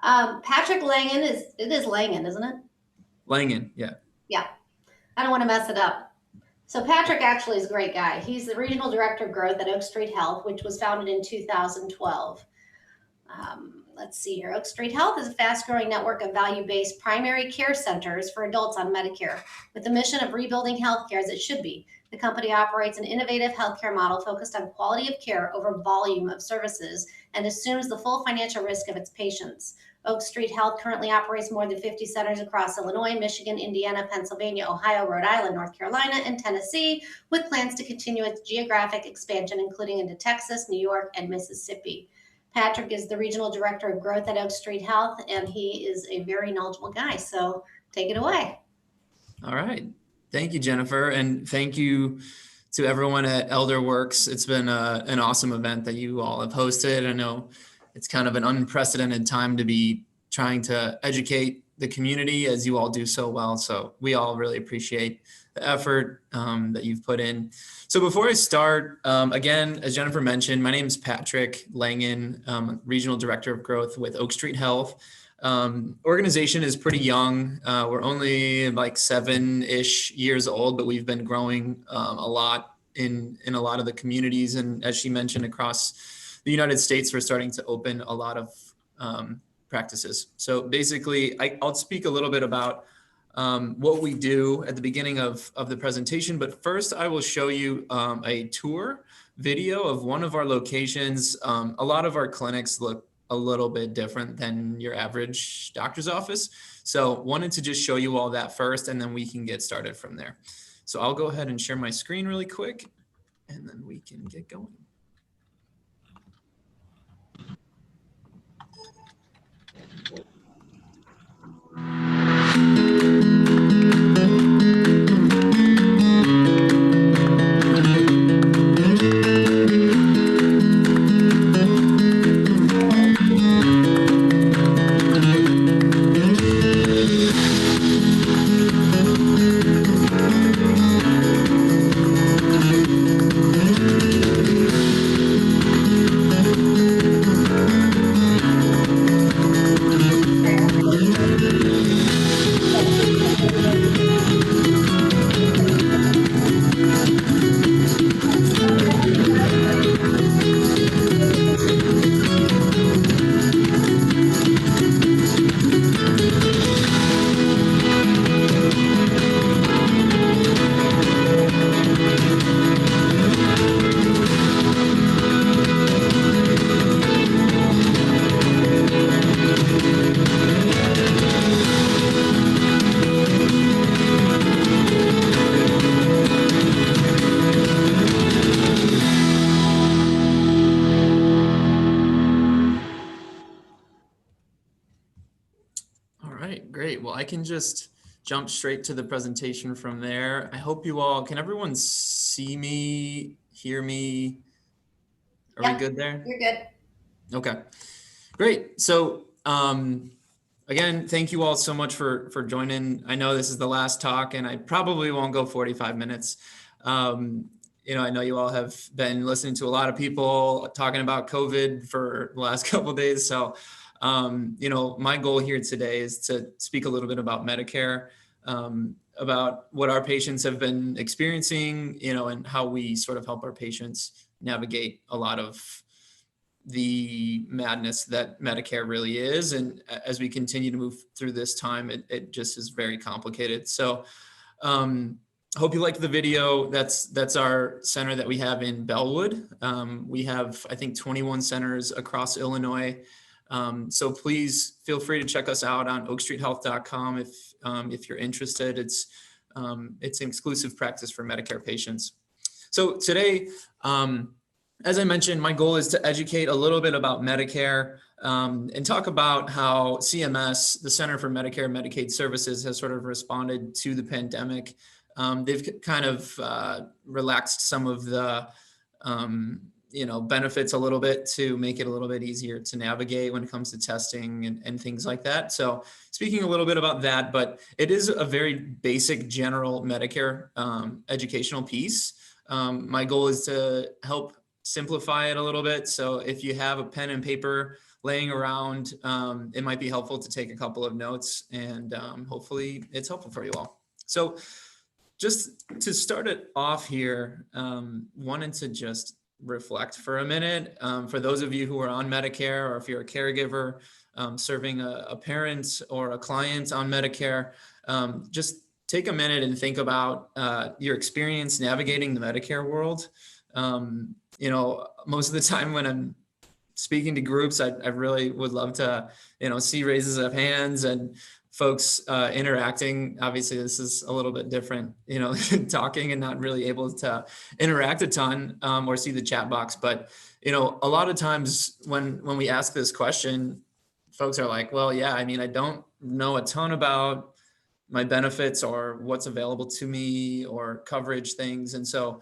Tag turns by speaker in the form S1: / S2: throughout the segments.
S1: Patrick Langan it is Langan, isn't it?
S2: Langan, yeah.
S1: Yeah. I don't want to mess it up. So Patrick actually is a great guy. He's the Regional Director of Growth at Oak Street Health, which was founded in 2012. Let's see here. Oak Street Health is a fast-growing network of value-based primary care centers for adults on Medicare, with the mission of rebuilding healthcare as it should be. The company operates an innovative healthcare model focused on quality of care over volume of services and assumes the full financial risk of its patients. Oak Street Health currently operates more than 50 centers across Illinois, Michigan, Indiana, Pennsylvania, Ohio, Rhode Island, North Carolina, and Tennessee, with plans to continue its geographic expansion, including into Texas, New York, and Mississippi. Patrick is the Regional Director of Growth at Oak Street Health, and he is a very knowledgeable guy. So take it away.
S2: All right. Thank you, Jennifer. And thank you to everyone at ElderWorks. It's been an awesome event that you all have hosted. I know it's kind of an unprecedented time to be trying to educate the community as you all do so well. So we all really appreciate the effort that you've put in. So before I start, again, as Jennifer mentioned, my name is Patrick Langan, Regional Director of Growth with Oak Street Health. Organization is pretty young. We're only like 7-ish years old, but we've been growing a lot in a lot of the communities. And as she mentioned, across the United States, we're starting to open a lot of practices. So basically, I'll speak a little bit about what we do at the beginning of the presentation. But first, I will show you a tour video of one of our locations. A lot of our clinics look a little bit different than your average doctor's office. So wanted to just show you all that first, and then we can get started from there. So I'll go ahead and share my screen really quick, and then we can get going. I can just jump straight to the presentation from there. I hope you all, can everyone see me, hear me? Are we good there?
S1: You're good.
S2: Okay, great. So again, thank you all so much for joining. I know this is the last talk and I probably won't go 45 minutes. You know, I know you all have been listening to a lot of people talking about COVID for the last couple of days. So you know, my goal here today is to speak a little bit about Medicare, about what our patients have been experiencing, you know, and how we sort of help our patients navigate a lot of the madness that Medicare really is. And as we continue to move through this time, it just is very complicated. So hope you liked the video. That's our center that we have in Bellwood. We have, I think, 21 centers across Illinois. So please feel free to check us out on oakstreethealth.com if you're interested. It's an exclusive practice for Medicare patients. So today, as I mentioned, my goal is to educate a little bit about Medicare and talk about how CMS, the Center for Medicare-Medicaid Services, has sort of responded to the pandemic. They've kind of relaxed some of the you know, benefits a little bit to make it a little bit easier to navigate when it comes to testing and things like that. So speaking a little bit about that, but it is a very basic general Medicare educational piece. My goal is to help simplify it a little bit. So if you have a pen and paper, laying around, it might be helpful to take a couple of notes, and hopefully it's helpful for you all. So just to start it off here, wanted to just reflect for a minute. For those of you who are on Medicare, or if you're a caregiver serving a parent or a client on Medicare, just take a minute and think about your experience navigating the Medicare world. Most of the time when I'm speaking to groups, I really would love to, see raises of hands and folks interacting. Obviously, this is a little bit different, talking and not really able to interact a ton or see the chat box. But, a lot of times when we ask this question, folks are like, well, yeah, I mean, I don't know a ton about my benefits or what's available to me or coverage things. And so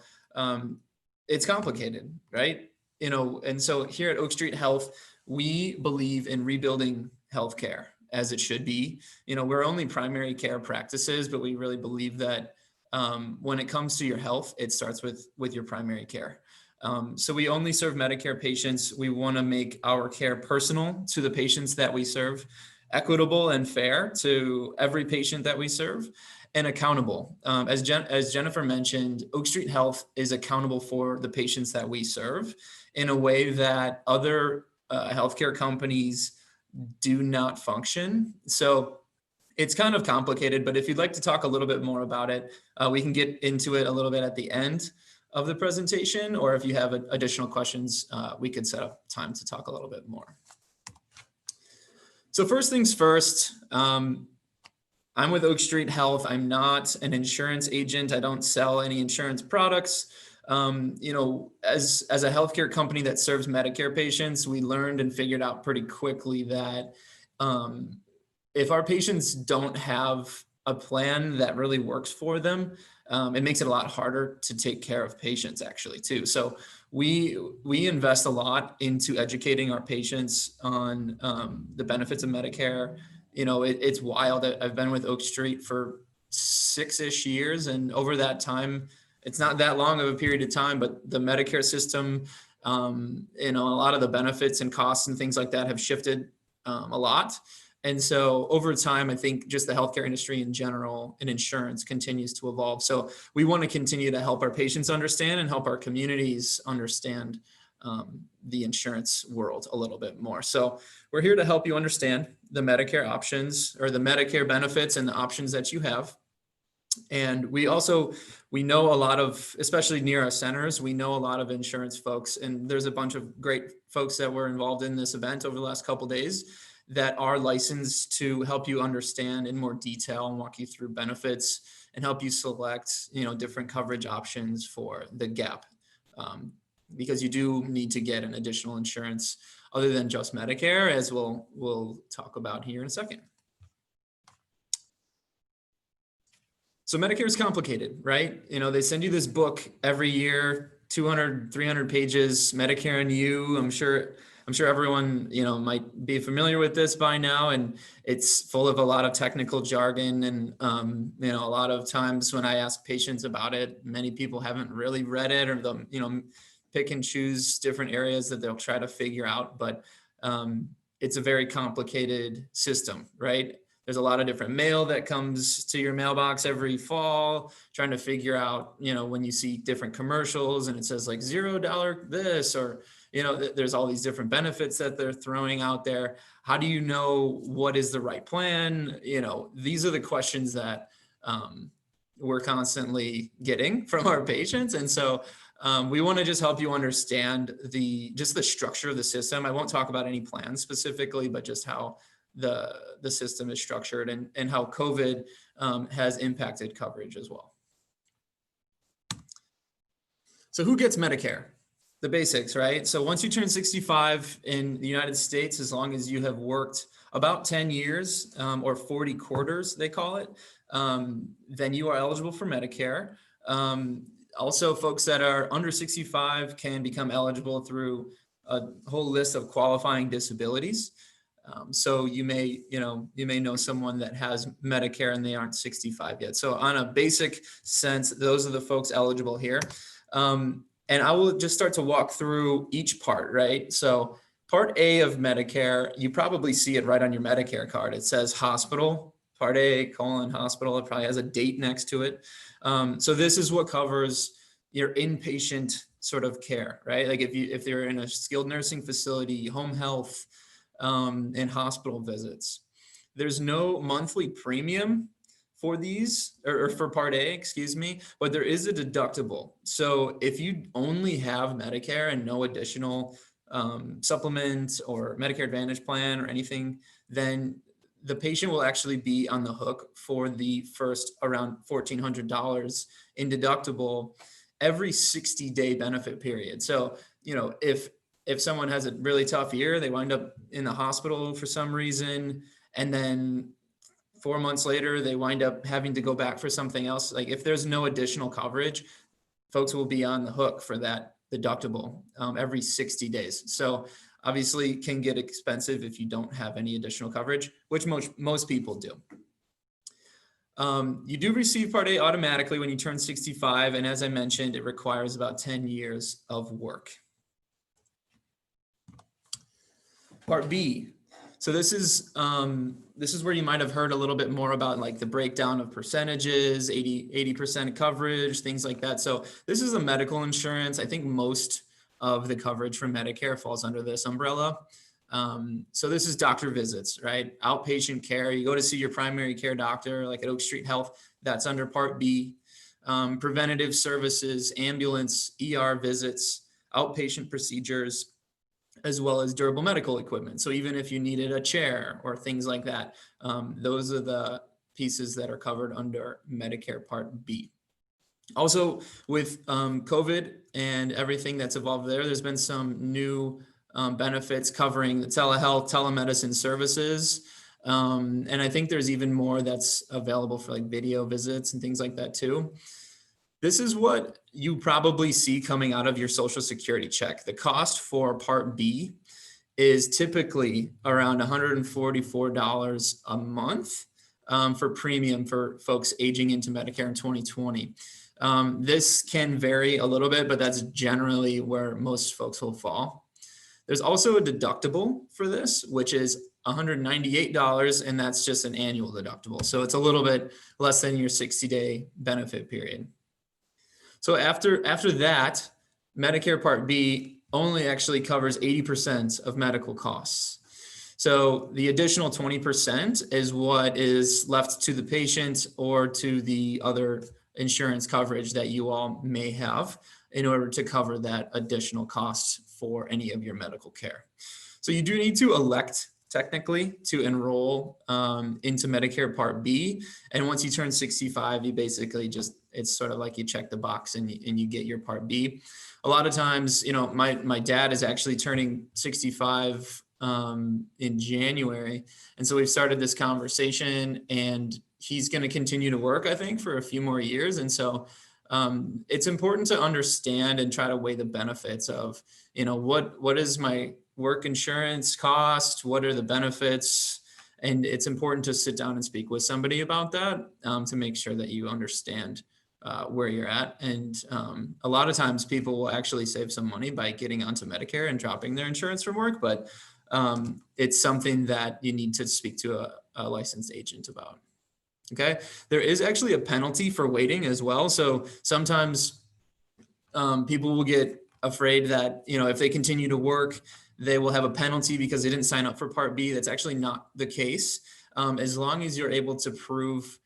S2: it's complicated, right? And so here at Oak Street Health, we believe in rebuilding healthcare as it should be. We're only primary care practices, but we really believe that when it comes to your health, it starts with your primary care. So we only serve Medicare patients. We want to make our care personal to the patients that we serve, equitable and fair to every patient that we serve, and accountable. As Jennifer mentioned, Oak Street Health is accountable for the patients that we serve in a way that other healthcare companies do not function. So it's kind of complicated, but if you'd like to talk a little bit more about it, we can get into it a little bit at the end of the presentation, or if you have additional questions, we could set up time to talk a little bit more. So first things first, I'm with Oak Street Health. I'm not an insurance agent. I don't sell any insurance products. As a healthcare company that serves Medicare patients, we learned and figured out pretty quickly that if our patients don't have a plan that really works for them, it makes it a lot harder to take care of patients actually too. So we invest a lot into educating our patients on the benefits of Medicare. It's wild. I've been with Oak Street for 6-ish years, and over that time, it's not that long of a period of time, but the Medicare system, a lot of the benefits and costs and things like that have shifted a lot. And so over time, I think just the healthcare industry in general and insurance continues to evolve. So we want to continue to help our patients understand and help our communities understand the insurance world a little bit more. So we're here to help you understand the Medicare options or the Medicare benefits and the options that you have. And we know a lot of, especially near our centers, we know a lot of insurance folks, and there's a bunch of great folks that were involved in this event over the last couple of days that are licensed to help you understand in more detail and walk you through benefits and help you select, different coverage options for the gap. Because you do need to get an additional insurance other than just Medicare, as we'll talk about here in a second. So Medicare is complicated, right? They send you this book every year, 200, 300 pages, Medicare and You. I'm sure everyone, might be familiar with this by now, and it's full of a lot of technical jargon. And, a lot of times when I ask patients about it, many people haven't really read it, or they'll, pick and choose different areas that they'll try to figure out. But it's a very complicated system, right? There's a lot of different mail that comes to your mailbox every fall, trying to figure out, when you see different commercials and it says like $0 this, or, there's all these different benefits that they're throwing out there. How do you know what is the right plan? These are the questions that we're constantly getting from our patients. And so we want to just help you understand the structure of the system. I won't talk about any plans specifically, but just how the system is structured and how COVID has impacted coverage as well. So who gets Medicare? The basics, right? So once you turn 65 in the United States, as long as you have worked about 10 years or 40 quarters, they call it, then you are eligible for Medicare. Also, folks that are under 65 can become eligible through a whole list of qualifying disabilities. So you may know someone that has Medicare and they aren't 65 yet. So on a basic sense, those are the folks eligible here. And I will just start to walk through each part, right? So Part A of Medicare, you probably see it right on your Medicare card. It says hospital, Part A, hospital. It probably has a date next to it. So this is what covers your inpatient sort of care, right? Like if you're in a skilled nursing facility, home health, and hospital visits. There's no monthly premium for these, or for Part A, excuse me, but there is a deductible. So if you only have Medicare and no additional supplement or Medicare Advantage plan or anything, then the patient will actually be on the hook for the first around $1,400 in deductible every 60-day benefit period. So, if someone has a really tough year, they wind up in the hospital for some reason, and then 4 months later, they wind up having to go back for something else. Like if there's no additional coverage, folks will be on the hook for that deductible every 60 days. So obviously can get expensive if you don't have any additional coverage, which most people do. You do receive Part A automatically when you turn 65. And as I mentioned, it requires about 10 years of work. Part B. So this is where you might have heard a little bit more about like the breakdown of percentages, 80% coverage, things like that. So this is a medical insurance. I think most of the coverage from Medicare falls under this umbrella. So this is doctor visits, right? Outpatient care. You go to see your primary care doctor, like at Oak Street Health, that's under Part B. Preventative services, ambulance, ER visits, outpatient procedures, as well as durable medical equipment. So even if you needed a chair or things like that, those are the pieces that are covered under Medicare Part B. Also with COVID and everything that's evolved there's been some new benefits covering the telehealth, telemedicine services. And I think there's even more that's available for like video visits and things like that too. This is what you probably see coming out of your Social Security check. The cost for Part B is typically around $144 a month for premium for folks aging into Medicare in 2020. This can vary a little bit, but that's generally where most folks will fall. There's also a deductible for this, which is $198, and that's just an annual deductible. So it's a little bit less than your 60-day benefit period. So after that, Medicare Part B only actually covers 80% of medical costs. So the additional 20% is what is left to the patient or to the other insurance coverage that you all may have in order to cover that additional cost for any of your medical care. So you do need to elect technically to enroll into Medicare Part B. And once you turn 65, you basically it's sort of like you check the box and you get your Part B. A lot of times, my dad is actually turning 65 in January. And so we've started this conversation, and he's going to continue to work, I think, for a few more years. And so it's important to understand and try to weigh the benefits of, what is my work insurance cost? What are the benefits? And it's important to sit down and speak with somebody about that to make sure that you understand where you're at. And a lot of times people will actually save some money by getting onto Medicare and dropping their insurance from work, but it's something that you need to speak to a licensed agent about. Okay. There is actually a penalty for waiting as well. So sometimes people will get afraid that, if they continue to work, they will have a penalty because they didn't sign up for Part B. That's actually not the case. As long as you're able to prove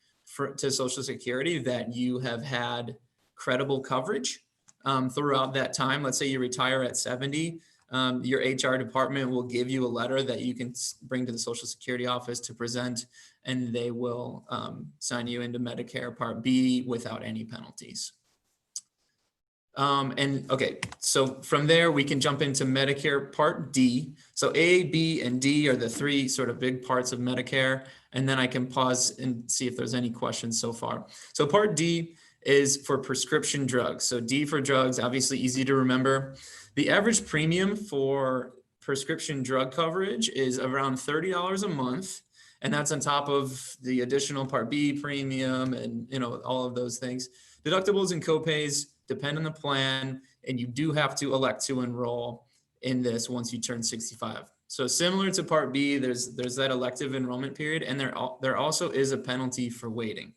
S2: to Social Security that you have had credible coverage throughout that time. Let's say you retire at 70, your HR department will give you a letter that you can bring to the Social Security office to present, and they will sign you into Medicare Part B without any penalties. Okay, so from there we can jump into Medicare Part D. So A, B, and D are the three sort of big parts of Medicare. And then I can pause and see if there's any questions so far. So Part D is for prescription drugs. So D for drugs, obviously easy to remember. The average premium for prescription drug coverage is around $30 a month. And that's on top of the additional Part B premium and, all of those things. Deductibles and copays depend on the plan, and you do have to elect to enroll in this once you turn 65. So similar to Part B, there's that elective enrollment period, and there also is a penalty for waiting.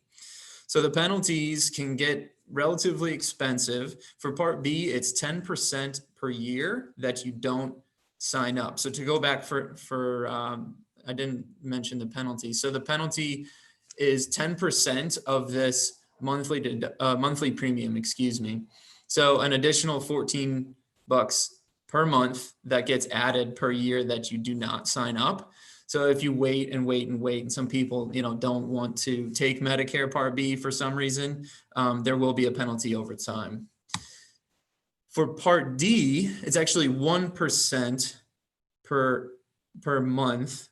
S2: So the penalties can get relatively expensive. For Part B, it's 10% per year that you don't sign up. So to go back I didn't mention the penalty. So the penalty is 10% of this monthly premium, excuse me. So an additional $14 per month that gets added per year that you do not sign up. So if you wait and wait and wait, and some people, don't want to take Medicare Part B for some reason, there will be a penalty over time. For Part D, it's actually 1% per month.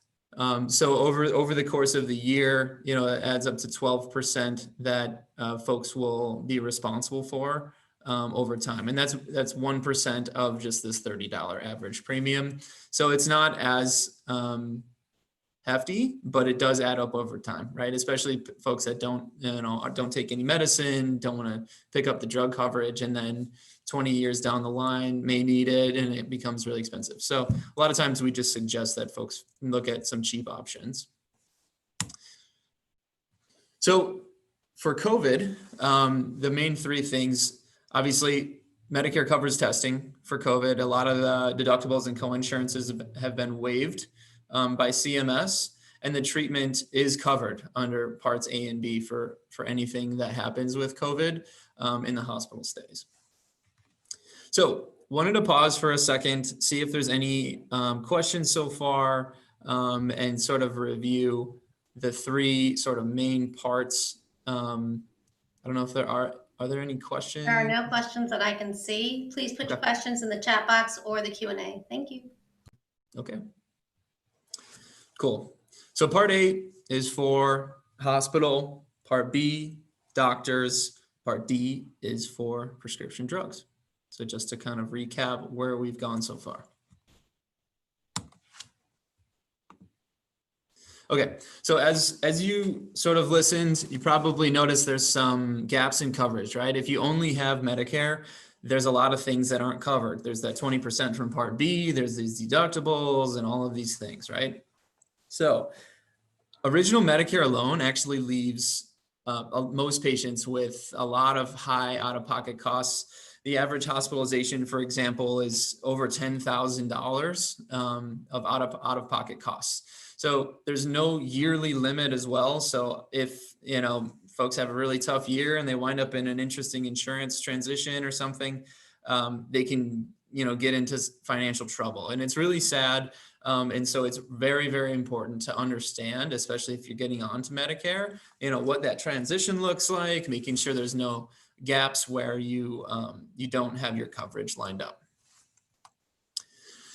S2: So over the course of the year, it adds up to 12% that folks will be responsible for over time. And that's 1% of just this $30 average premium. So it's not as hefty, but it does add up over time, right? Especially folks that don't take any medicine, don't want to pick up the drug coverage, and then 20 years down the line may need it and it becomes really expensive. So a lot of times we just suggest that folks look at some cheap options. So for COVID, the main three things, obviously Medicare covers testing for COVID. A lot of the deductibles and co-insurances have been waived by CMS, and the treatment is covered under Parts A and B for anything that happens with COVID in the hospital stays. So wanted to pause for a second, see if there's any questions so far, and sort of review the three sort of main parts. I don't know if are there any questions?
S1: There are no questions that I can see. Please put your questions in the chat box or the Q&A. Thank you.
S2: Okay. Cool. So Part A is for hospital, Part B, doctors, Part D is for prescription drugs. So just to kind of recap where we've gone so far. Okay, so as you sort of listened, you probably noticed there's some gaps in coverage, right? If you only have Medicare, there's a lot of things that aren't covered. There's that 20% from Part B, there's these deductibles and all of these things, right? So original Medicare alone actually leaves most patients with a lot of high out-of-pocket costs. The average hospitalization, for example, is over $10,000 of out-of-pocket costs. So there's no yearly limit as well. So if, folks have a really tough year and they wind up in an interesting insurance transition or something, they can, get into financial trouble. And it's really sad. And so it's very, very important to understand, especially if you're getting onto Medicare, what that transition looks like, making sure there's no gaps where you don't have your coverage lined up.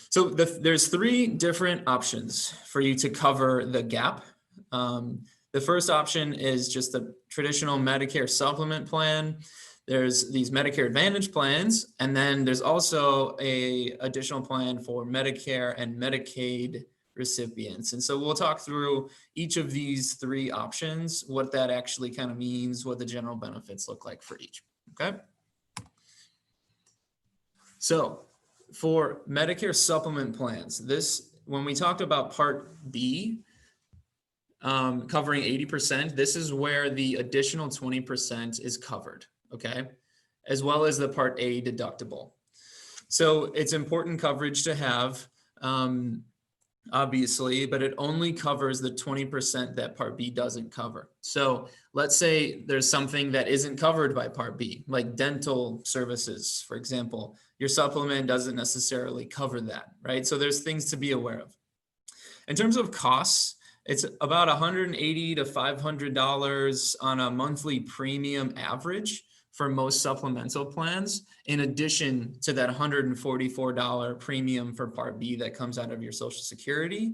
S2: So there's three different options for you to cover the gap. The first option is just the traditional Medicare supplement plan. There's these Medicare Advantage plans, and then there's also a additional plan for Medicare and Medicaid recipients. And so we'll talk through each of these three options, what that actually kind of means, what the general benefits look like for each, okay? So for Medicare supplement plans, when we talked about Part B, covering 80%, this is where the additional 20% is covered, okay? As well as the Part A deductible. So it's important coverage to have, obviously, but it only covers the 20% that Part B doesn't cover. So let's say there's something that isn't covered by Part B, like dental services, for example. Your supplement doesn't necessarily cover that, right? So there's things to be aware of. In terms of costs, it's about $180 to $500 on a monthly premium average for most supplemental plans, in addition to that $144 premium for Part B that comes out of your Social Security,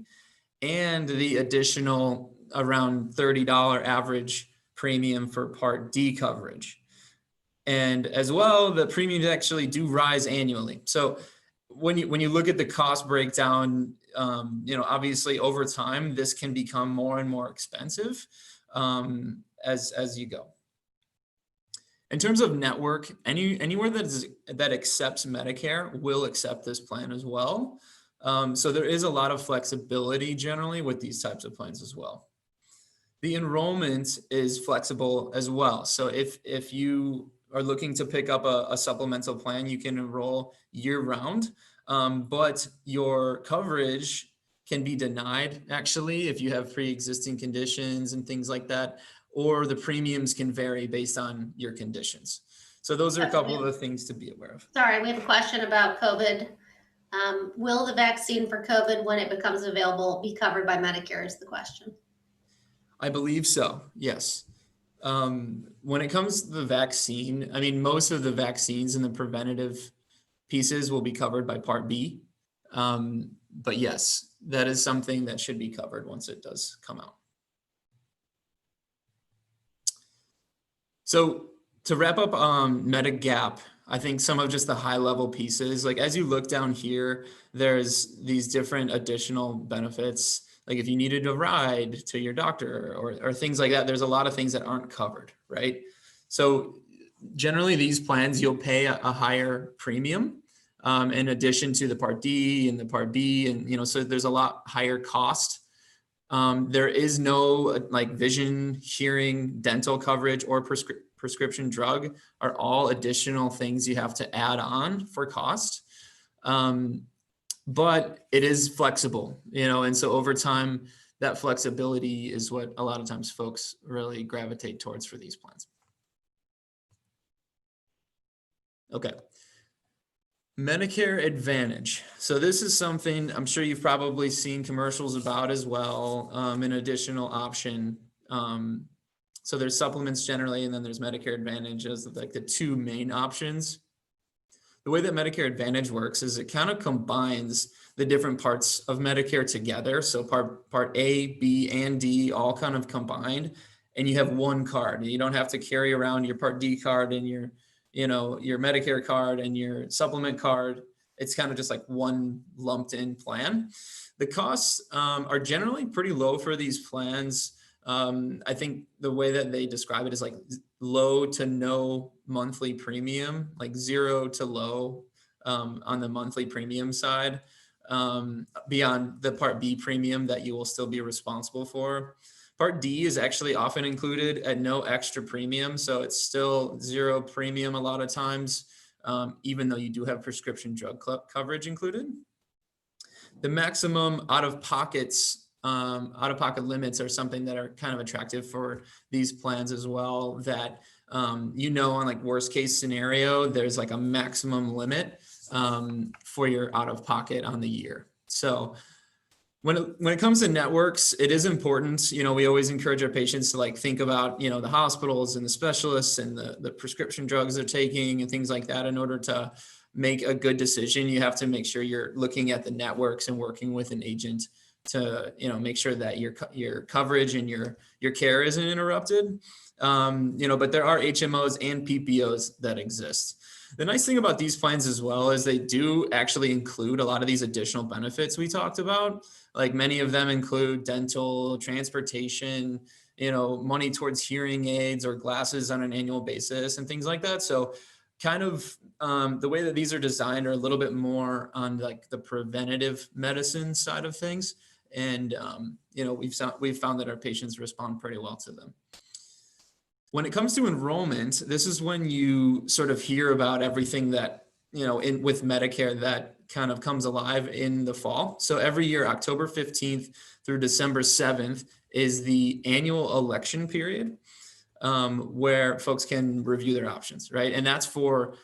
S2: and the additional around $30 average premium for Part D coverage. And as well, the premiums actually do rise annually. So when you look at the cost breakdown, obviously over time, this can become more and more expensive as you go. In terms of network, anywhere that accepts Medicare will accept this plan as well. So there is a lot of flexibility generally with these types of plans as well. The enrollment is flexible as well. So if you are looking to pick up a supplemental plan, you can enroll year round, but your coverage can be denied actually if you have pre-existing conditions and things like that, or the premiums can vary based on your conditions. So those are a couple of the things to be aware of.
S1: Sorry, we have a question about COVID. Will the vaccine for COVID, when it becomes available, be covered by Medicare is the question.
S2: I believe so, yes. When it comes to the vaccine, I mean, most of the vaccines and the preventative pieces will be covered by Part B. But yes, that is something that should be covered once it does come out. So to wrap up Medigap, I think some of just the high level pieces, like as you look down here, there's these different additional benefits. Like if you needed a ride to your doctor or things like that, there's a lot of things that aren't covered, right? So generally these plans, you'll pay a higher premium in addition to the Part D and the Part B. And, so there's a lot higher cost. There is no like vision, hearing, dental coverage, or prescription drug are all additional things you have to add on for cost. But it is flexible, and so over time, that flexibility is what a lot of times folks really gravitate towards for these plans. Okay. Medicare Advantage. So this is something I'm sure you've probably seen commercials about as well, an additional option. So there's supplements generally, and then there's Medicare Advantage as like the two main options. The way that Medicare Advantage works is it kind of combines the different parts of Medicare together. So part A, B, and D all kind of combined, and you have one card. You don't have to carry around your Part D card and your Medicare card and your supplement card. It's kind of just like one lumped in plan. The costs are generally pretty low for these plans. I think the way that they describe it is like low to no monthly premium, like zero to low on the monthly premium side, beyond the Part B premium that you will still be responsible for. Part D is actually often included at no extra premium, so it's still zero premium a lot of times, even though you do have prescription drug coverage included. The maximum out-of-pocket limits are something that are kind of attractive for these plans as well, that on like worst case scenario, there's like a maximum limit for your out-of-pocket on the year. So when it comes to networks, it is important. We always encourage our patients to like think about, the hospitals and the specialists and the prescription drugs they're taking and things like that. In order to make a good decision, you have to make sure you're looking at the networks and working with an agent to, make sure that your coverage and your care isn't interrupted. But there are HMOs and PPOs that exist. The nice thing about these plans as well is they do actually include a lot of these additional benefits we talked about. Like many of them include dental, transportation, money towards hearing aids or glasses on an annual basis and things like that. So kind of the way that these are designed are a little bit more on like the preventative medicine side of things. And, we've found that our patients respond pretty well to them. When it comes to enrollment, this is when you sort of hear about everything that, with Medicare that kind of comes alive in the fall. So every year, October 15th through December 7th is the annual election period where folks can review their options, right? And that's for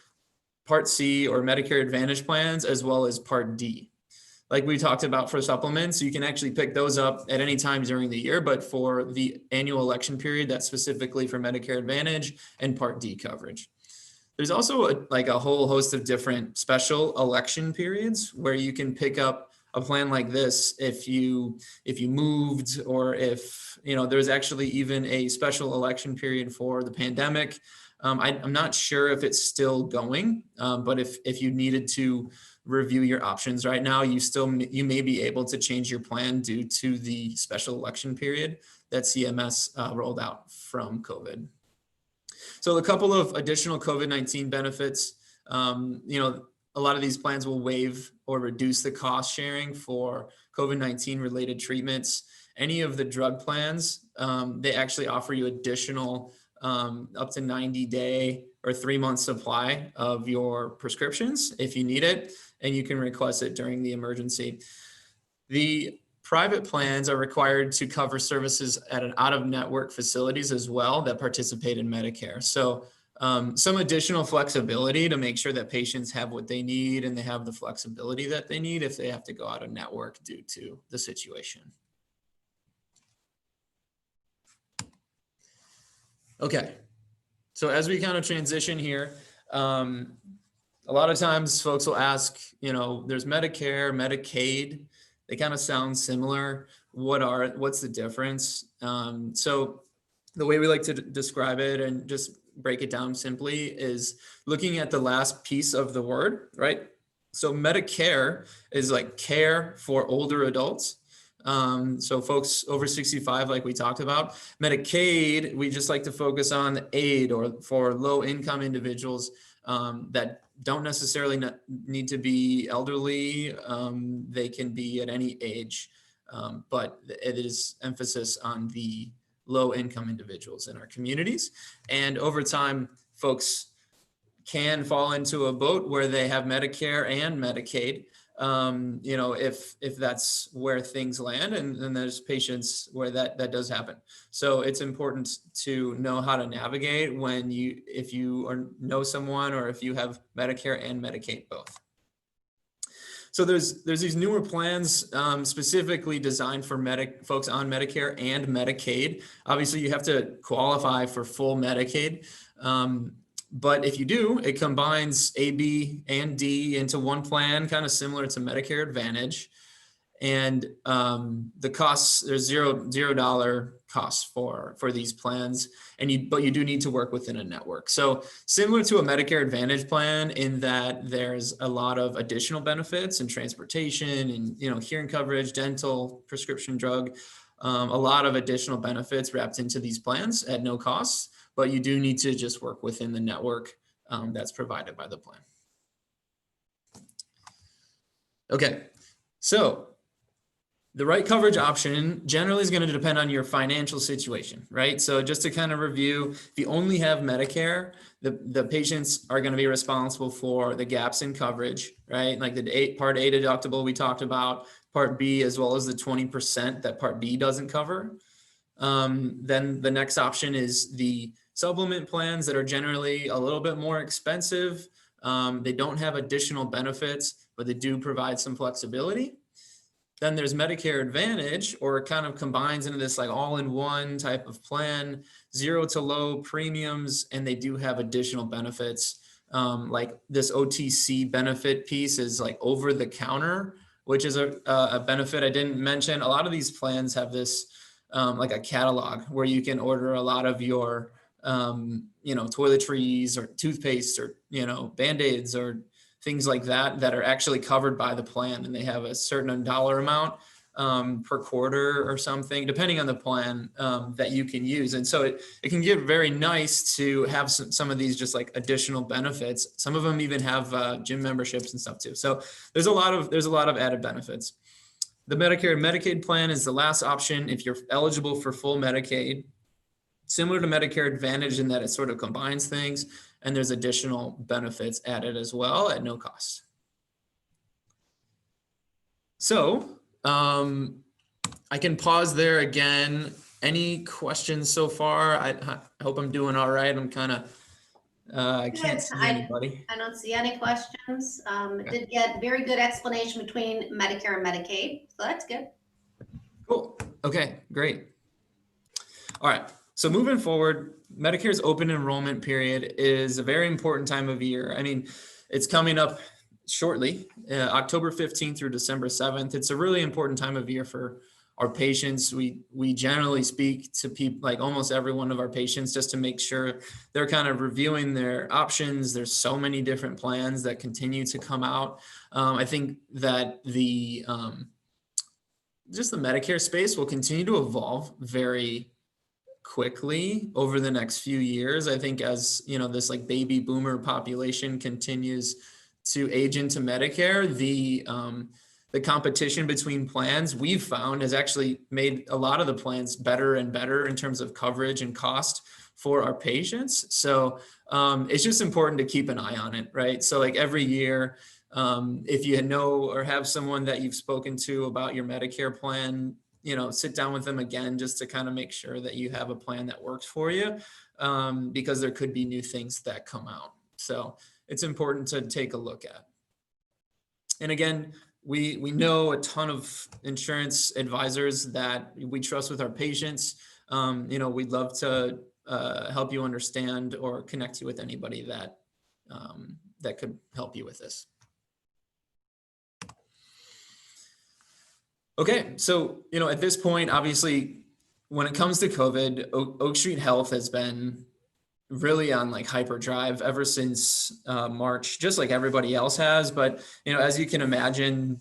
S2: Part C or Medicare Advantage plans, as well as Part D. Like we talked about for supplements, you can actually pick those up at any time during the year, but for the annual election period, that's specifically for Medicare Advantage and Part D coverage. There's also a whole host of different special election periods where you can pick up a plan like this if you moved, or if, there's actually even a special election period for the pandemic. I'm not sure if it's still going, but if you needed to review your options right now, you may be able to change your plan due to the special election period that CMS rolled out from COVID. So a couple of additional COVID-19 benefits, a lot of these plans will waive or reduce the cost sharing for COVID-19 related treatments. Any of the drug plans, they actually offer you additional up to 90-day or 3-month supply of your prescriptions if you need it, and you can request it during the emergency. The private plans are required to cover services at an out-of-network facilities as well that participate in Medicare. So some additional flexibility to make sure that patients have what they need and they have the flexibility that they need if they have to go out of network due to the situation. Okay, so as we kind of transition here, a lot of times folks will ask, there's Medicare, Medicaid, they kind of sound similar. What's the difference? So the way we like to describe it and just break it down simply is looking at the last piece of the word, right? So Medicare is like care for older adults. So folks over 65, like we talked about. Medicaid, we just like to focus on aid or for low income individuals that don't necessarily need to be elderly. They can be at any age, but it is emphasis on the low income individuals in our communities. And over time, folks can fall into a boat where they have Medicare and Medicaid, if that's where things land, and there's patients where that does happen. So it's important to know how to navigate if you know someone or if you have Medicare and Medicaid both. So there's these newer plans specifically designed for folks on Medicare and Medicaid. Obviously, you have to qualify for full Medicaid. But if you do, it combines A, B, and D into one plan, kind of similar to Medicare Advantage. And the costs, there's $0 costs for these plans, but you do need to work within a network. So similar to a Medicare Advantage plan in that there's a lot of additional benefits and transportation and hearing coverage, dental, prescription drug, a lot of additional benefits wrapped into these plans at no cost. But you do need to just work within the network that's provided by the plan. Okay, so the right coverage option generally is going to depend on your financial situation, right? So just to kind of review, if you only have Medicare, the patients are going to be responsible for the gaps in coverage, right? Like the Part A deductible we talked about, Part B, as well as the 20% that Part B doesn't cover. Then the next option is the supplement plans that are generally a little bit more expensive. They don't have additional benefits, but they do provide some flexibility. Then there's Medicare Advantage, or it kind of combines into this like all-in-one type of plan, zero to low premiums, and they do have additional benefits. Like this OTC benefit piece is like over the counter, which is a benefit I didn't mention. A lot of these plans have this like a catalog where you can order a lot of your toiletries or toothpaste or Band-Aids or things like that are actually covered by the plan, and they have a certain dollar amount per quarter or something, depending on the plan that you can use. And so it can get very nice to have some of these just like additional benefits. Some of them even have gym memberships and stuff too. So there's a lot of added benefits. The Medicare and Medicaid plan is the last option if you're eligible for full Medicaid. Similar to Medicare Advantage in that it sort of combines things, and there's additional benefits added as well at no cost. So I can pause there again. Any questions so far? I hope I'm doing all right. I'm kind of, I can't see anybody.
S1: I don't see any questions. Did get very good explanation between Medicare and Medicaid, so that's good. Cool.
S2: Okay, great. All right. So moving forward, Medicare's open enrollment period is a very important time of year. I mean, it's coming up shortly, October 15th through December 7th. It's a really important time of year for our patients. We generally speak to people, like almost every one of our patients, just to make sure they're kind of reviewing their options. There's so many different plans that continue to come out. I think that just the Medicare space will continue to evolve very quickly over the next few years. I think as, you know, this like baby boomer population continues to age into Medicare, the competition between plans we've found has actually made a lot of the plans better and better in terms of coverage and cost for our patients. So it's just important to keep an eye on it, right? So like every year, if you know or have someone that you've spoken to about your Medicare plan, you know, sit down with them again just to kind of make sure that you have a plan that works for you, because there could be new things that come out. So it's important to take a look at. And again, we know a ton of insurance advisors that we trust with our patients. You know, we'd love to help you understand or connect you with anybody that that could help you with this. Okay, so, you know, at this point, obviously, when it comes to COVID, Oak Street Health has been really on like hyperdrive ever since March, just like everybody else has. But, you know, as you can imagine,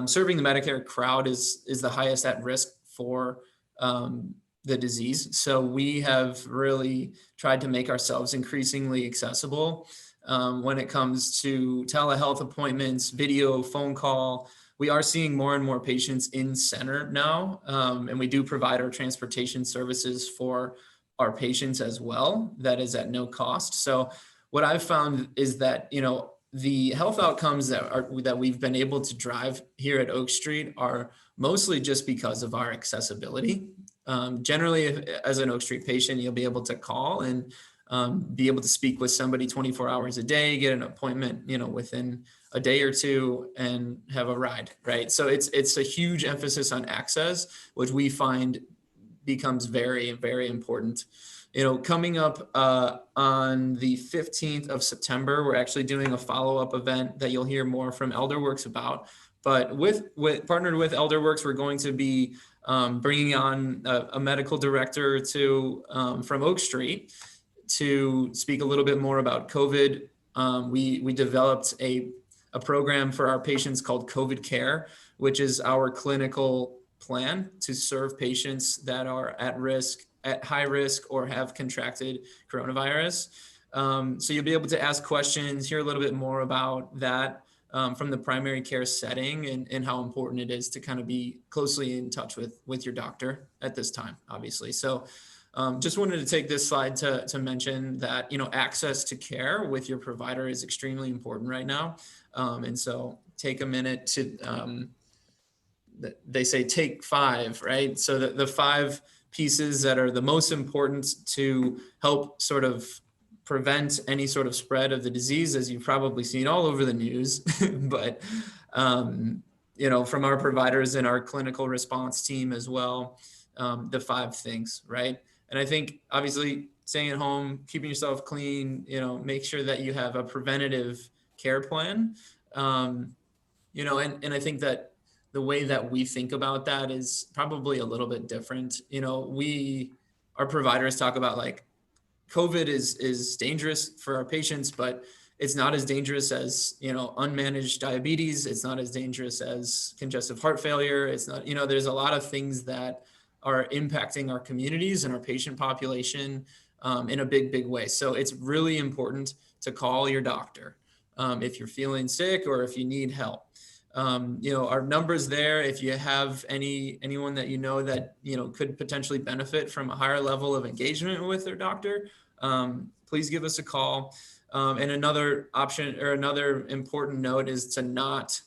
S2: serving the Medicare crowd is the highest at risk for the disease. So we have really tried to make ourselves increasingly accessible when it comes to telehealth appointments, video, phone call. We are seeing more and more patients in center now, and we do provide our transportation services for our patients as well. That is at no cost. So what I've found is that, you know, the health outcomes that we've been able to drive here at Oak Street are mostly just because of our accessibility. Generally, as an Oak Street patient, you'll be able to call and be able to speak with somebody 24 hours a day, get an appointment, you know, within a day or two and have a ride, right? So it's a huge emphasis on access, which we find becomes very, very important. You know, coming up on the 15th of September, we're actually doing a follow-up event that you'll hear more from ElderWorks about. But with partnered with ElderWorks, we're going to be bringing on a medical director from Oak Street to speak a little bit more about COVID. We developed a program for our patients called COVID Care, which is our clinical plan to serve patients that are at high risk, or have contracted coronavirus. So you'll be able to ask questions, hear a little bit more about that from the primary care setting, and how important it is to kind of be closely in touch with your doctor at this time, obviously. So just wanted to take this slide to mention that, you know, access to care with your provider is extremely important right now. And so take a minute to, they say take 5, right? So the 5 pieces that are the most important to help sort of prevent any sort of spread of the disease, as you've probably seen all over the news, but, you know, from our providers and our clinical response team as well, the 5 things, right? And I think obviously staying at home, keeping yourself clean, you know, make sure that you have a preventative care plan. You know, and I think that the way that we think about that is probably a little bit different. You know, our providers talk about like COVID is dangerous for our patients, but it's not as dangerous as, you know, unmanaged diabetes. It's not as dangerous as congestive heart failure. It's not, you know, there's a lot of things that are impacting our communities and our patient population in a big way. So it's really important to call your doctor if you're feeling sick or if you need help. You know, our numbers there, if you have anyone that you know that, you know, could potentially benefit from a higher level of engagement with their doctor, please give us a call. And another option, or another important note, is to not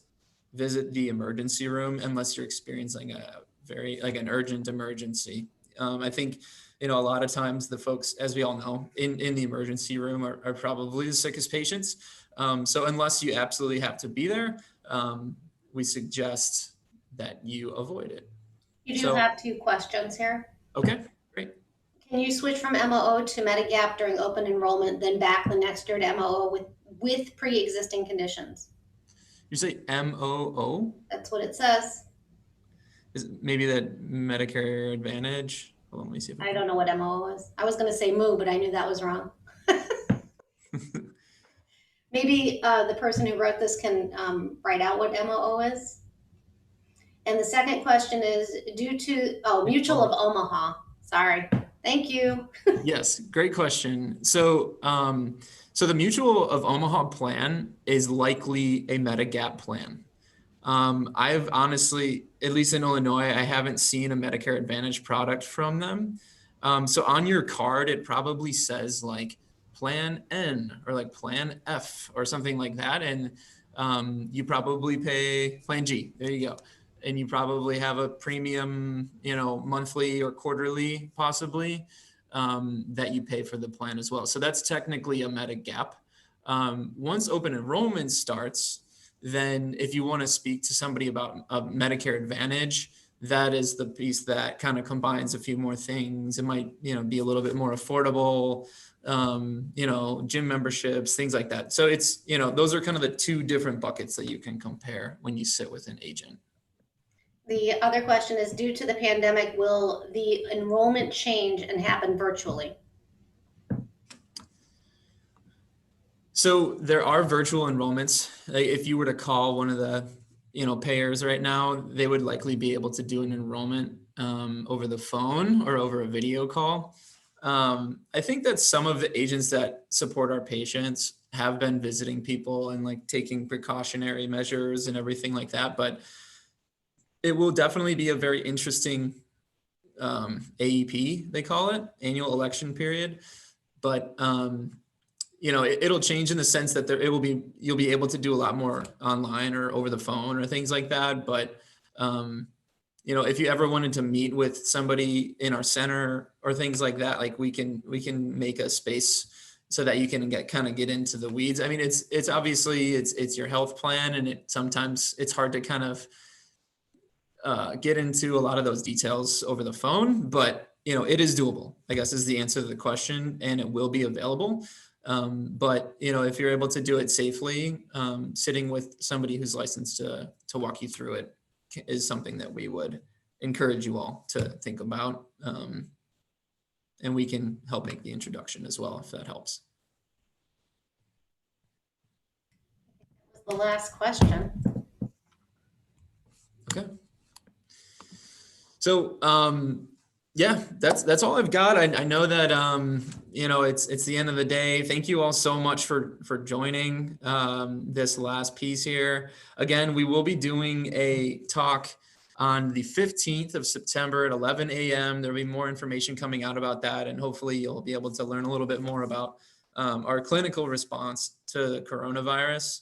S2: visit the emergency room unless you're experiencing an urgent emergency. I think, you know, a lot of times the folks, as we all know, in the emergency room are probably the sickest patients. So unless you absolutely have to be there, we suggest that you avoid it.
S1: You do have 2 questions here.
S2: Okay, great.
S1: Can you switch from MOO to Medigap during open enrollment, then back the next year to MOO with pre-existing conditions?
S2: You say MOO?
S1: That's what it says.
S2: Is it maybe that Medicare Advantage? Hold on, let me see.
S1: I don't know what MOO is. I was going to say MOO, but I knew that was wrong. Maybe the person who wrote this can write out what MOO is. And the second question is, due to, Mutual of Omaha. Sorry, Thank you.
S2: Yes, great question. So, so the Mutual of Omaha plan is likely a Medigap plan. I've honestly, at least in Illinois, I haven't seen a Medicare Advantage product from them. So on your card, it probably says like Plan N or like Plan F or something like that. And you probably pay Plan G. There you go. And you probably have a premium, monthly or quarterly possibly that you pay for the plan as well. So that's technically a Medigap. Once open enrollment starts, then if you want to speak to somebody about a Medicare Advantage, that is the piece that kind of combines a few more things. It might, be a little bit more affordable, gym memberships, things like that. So it's, those are kind of the two different buckets that you can compare when you sit with an agent.
S1: The other question is, due to the pandemic, will the enrollment change and happen virtually?
S2: So there are virtual enrollments. Like if you were to call one of the, payers right now, they would likely be able to do an enrollment over the phone or over a video call. I think that some of the agents that support our patients have been visiting people and like taking precautionary measures and everything like that. But it will definitely be a very interesting AEP, they call it, annual election period. But it'll change in the sense that you'll be able to do a lot more online or over the phone or things like that. But, if you ever wanted to meet with somebody in our center or things like that, like we can make a space so that you can get into the weeds. I mean, it's obviously it's your health plan, and sometimes it's hard to kind of get into a lot of those details over the phone, but it is doable, I guess, is the answer to the question, and it will be available. But if you're able to do it safely, sitting with somebody who's licensed to walk you through it is something that we would encourage you all to think about. And we can help make the introduction as well, if that helps.
S1: The last question.
S2: Okay. So, yeah, that's all I've got. I know that, it's the end of the day. Thank you all so much for joining this last piece here. Again, we will be doing a talk on the 15th of September at 11 a.m. There'll be more information coming out about that, and hopefully you'll be able to learn a little bit more about our clinical response to the coronavirus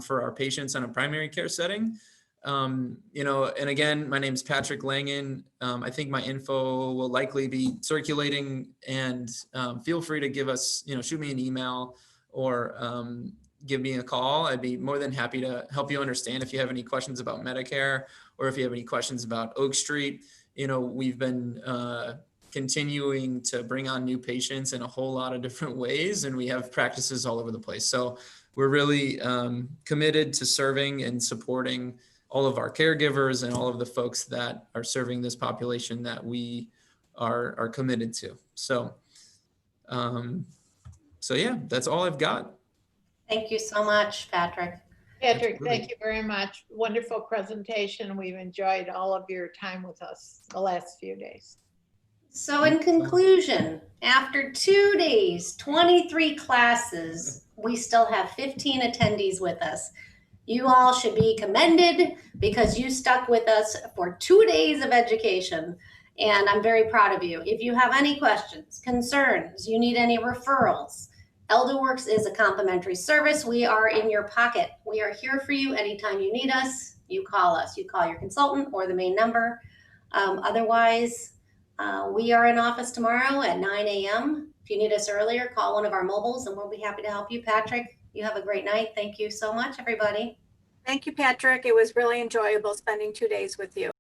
S2: for our patients in a primary care setting. And again, my name is Patrick Langan. I think my info will likely be circulating, and feel free to give us, shoot me an email or give me a call. I'd be more than happy to help you understand if you have any questions about Medicare, or if you have any questions about Oak Street. We've been continuing to bring on new patients in a whole lot of different ways, and we have practices all over the place. So we're really committed to serving and supporting all of our caregivers and all of the folks that are serving this population that we are committed to. So, yeah, that's all I've got.
S1: Thank you so much, Patrick.
S3: Patrick,
S2: Absolutely.
S3: thank you very much. Wonderful presentation. We've enjoyed all of your time with us the last few days.
S1: So in conclusion, after 2 days, 23 classes, we still have 15 attendees with us. You all should be commended because you stuck with us for 2 days of education, and I'm very proud of you. If you have any questions, concerns, you need any referrals, ElderWorks is a complimentary service. We are in your pocket. We are here for you anytime you need us. You call us. You call your consultant or the main number. Otherwise, we are in office tomorrow at 9 a.m. If you need us earlier, call one of our mobiles and we'll be happy to help you. Patrick, you have a great night. Thank you so much, everybody.
S4: Thank you, Patrick. It was really enjoyable spending 2 days with you.